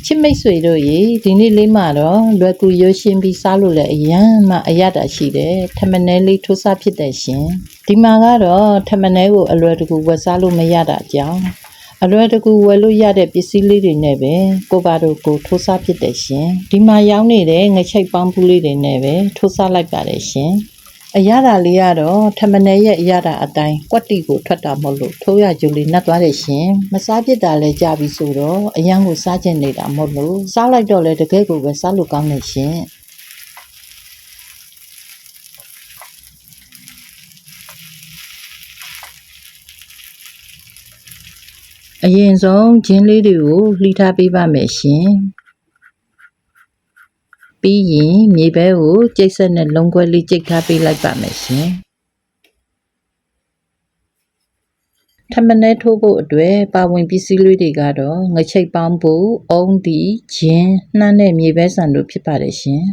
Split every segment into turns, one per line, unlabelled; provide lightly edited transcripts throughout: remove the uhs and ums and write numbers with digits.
ချစ်မိတ်ဆွေတို့ရေဒီနေ့လေးမှာတော့လွယ်ကူရိုးရှင်းပြီးစားလို့လည်းအရန်မှအရတာရှိတယ်ထမနဲလေးထိုးစားဖြစ်တဲ့ရှင်ဒီမှာကတော့ထမနဲကိုအလွယ်တကူဝယ်စားလို့မရတာအကြောင်းအလွယ်တကူဝယ်လို့ရတဲ့ပစ္စည်းလေးတွေနဲ့ပဲကိုပါတို့ကိုထိုးစားဖြစ်တဲ့ရှင်ဒီမှာရောင်းနေတဲ့ငချိတ်ပေါင်းဖူးလေးတွေနဲ့ပဲထိုးစားလိုက်ပါတယ်ရှင်အရတာလေးကတော့ထမနဲရဲ့အရတာအတိုင်းကွက်တီကိုထွက်တာမဟုတ်လို့ထိုးရကြိုလေးနှက်သွားတယ်ရှင်မစားဖြစ်တာလည်းကြပြီဆိုတော့အရန်ကိုစားကျင်နေတာမဟုတ်လို့စားလိုက်တော့လေတကယ်ကိုပဲစားလို့ကောင်းနေရှင်အရင်ဆုံးဂျင်းလေးတွေကိုလှီထားပေးပါမယ်ရှင်ပြီးရင်မြေပဲကိုကြိတ်ဆက်နဲ့လုံးခွဲလေးကြိတ်ထားပေးလိုက်ပါမယ်ရှင်ထမနဲထိုးဖို့အတွက်ပါဝင်ပစ္စည်းလေးတွေကတော့ငချိတ်ပေါင်းဖို့အုံးဒီဂျင်းနှမ်းနဲ့မြေပဲဆန်တို့ဖြစ်ပါတယ်ရှင်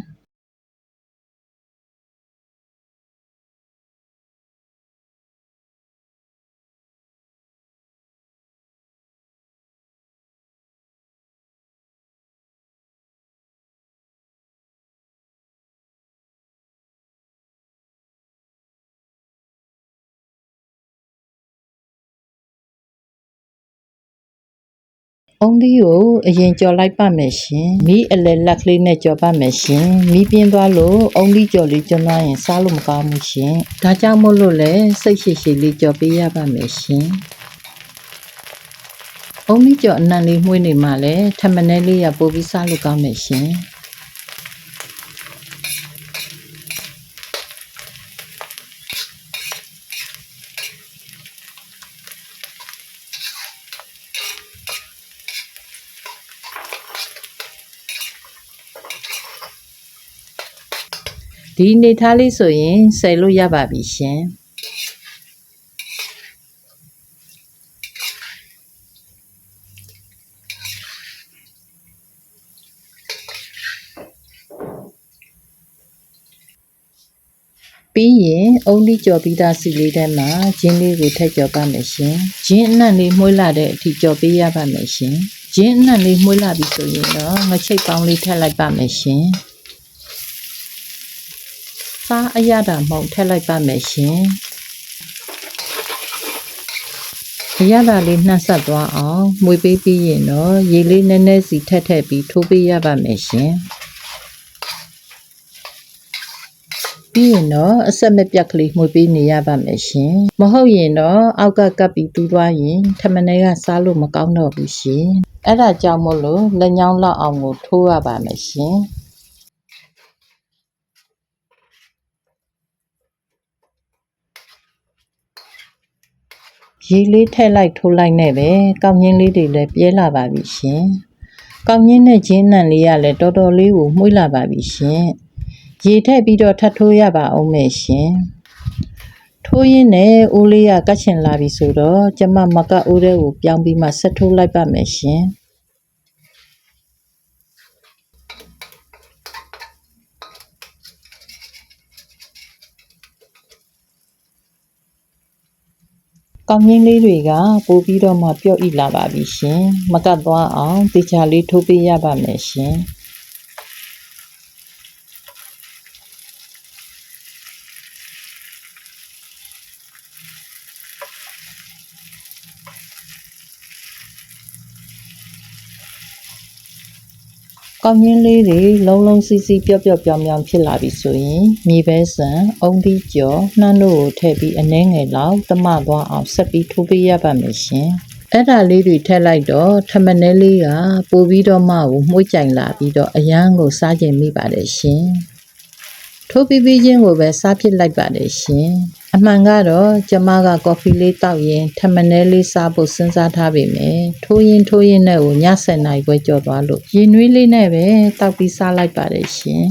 အုံးဒီကိုအရင်ကြော်လိုက်ပါမယ်ရှင်မီးအလယ်လက်ကလေးနဲ့ကြော်ပါမယ်ရှင်မီးပြင်းသွားလို့အုံးဒီကြော်လေးကျွမ်းသွားရင်စားလို့မကောင်းဘူးရှင်ဒါကြောင့်မို့လို့လဲစိတ်ရှည်ရှည်လေးကြော်ပေးရပါမယ်ရှင်အုံးဒီကြော်အနံ့လေးမှုေးနေမှလဲထမနဲလေးရပို့ပြီးစားလို့ကောင်းမယ်ရှင်ဒီနေထားလေးဆိုရင်ဆယ်လို့ရပါပြီရှင်ပြီးရင်အုံးဒီကြော်ပြီးသားစီလေးထဲမှာဂျင်းလေးကိုထည့်ကြော်ပါမယ်ရှင်ဂျင်းအနံ့လေးမှုေးလာတဲ့အထိကြော်ပေးရပါမယ်ရှင်ဂျင်းအနံ့လေးမှုေးလာပြီဆိုရင်တော့ငချိတ်ပေါင်းလေးထည့်လိုက်ပါမယ်ရှင်စားအရတာမဟုတ်ထည့်လိုက်ပါမယ်ရှင်အရတာလေးနှက်ဆက်သွားအောင်မွေပေးပြီးရင်တော့ရေလေးနည်းနည်းစီထည့်ပြီးထိုးပေးရပါမယ်ရှင်ပြီးရင်တော့အဆက်မပြတ်ကလေးမှုေးပေးနေရပါမယ်ရှင်မဟုတ်ရင်တော့အောက်ကကပ်ပြီးတူးသွားရင်ထမနဲကစားလို့မကောင်းတော့ဘူးရှင်အဲ့ဒါကြောင့်မို့လို့လက်ညောင်းလောက်အောင်ကိုထိုးရပါမယ်ရှင်ရေလေးထည့်လိုက်ထိုးလိုက်နဲ့ပဲကောက်ညင်းလေးတွေလည်းပြဲလာပါပြီရှင်ကောက်ညင်းနဲ့ဂျင်းနံလေးကလည်းတော်တော်လေးကိုမှုေးလာပါပြီရှင်ရေထည့်ပြီးတော့ထပ်ထိုးရပါအောင်မယ်ရှင်ထိုးရင်းနဲ့အိုးလေးကကတ်ချင်လာပြီဆိုတော့ကျမမကတ်အိုးထဲကိုပြောင်းပြီးမှဆက်ထိုးလိုက်ပါမယ်ရှင်ကောင်းရင်းလေးတွေကပိုပြီးတော့မှပျော့ဣလာပါပြီရှင်မကတ်သွားအောင်တေချာလေးထိုးပေးရပါမယ်ရှင်ကောင်းရင်းလေးတွေလုံးလုံးစီးစီးပျော့ပျော့ပြောင်ပြောင်ဖြစ်လာပြီဆိုရင်မြေပဲဆန်အုံးဒီကြော်နှမ်းတို့ကိုထည့်ပြီးအနည်းငယ်လောက်တမသွားအောင်ဆက်ပြီးထိုးပေးရပါမယ်ရှင်အဲ့ဒါလေးတွေထည့်လိုက်တော့ထမနဲလေးကပိုပြီးတော့မှကိုမှုေးကြိုင်လာပြီးတော့အရန်ကိုစားကျင်မိပါတယ်ရှင်ထိုးပြီးချင်းကိုပဲစားဖြစ်လိုက်ပါတယ်ရှင်အမှန်ကတော့ကျမကကော်ဖီလေးတောက်ရင်ထမနဲလေးစားဖို့စဉ်းစားထားပေမယ့်ထိုးရင်နဲ့ကိုည7 နာရီခွဲကြော်သွားလို့ရေနွေးလေးနဲ့ပဲတောက်ပြီးစားလိုက်ပါတယ်ရှင်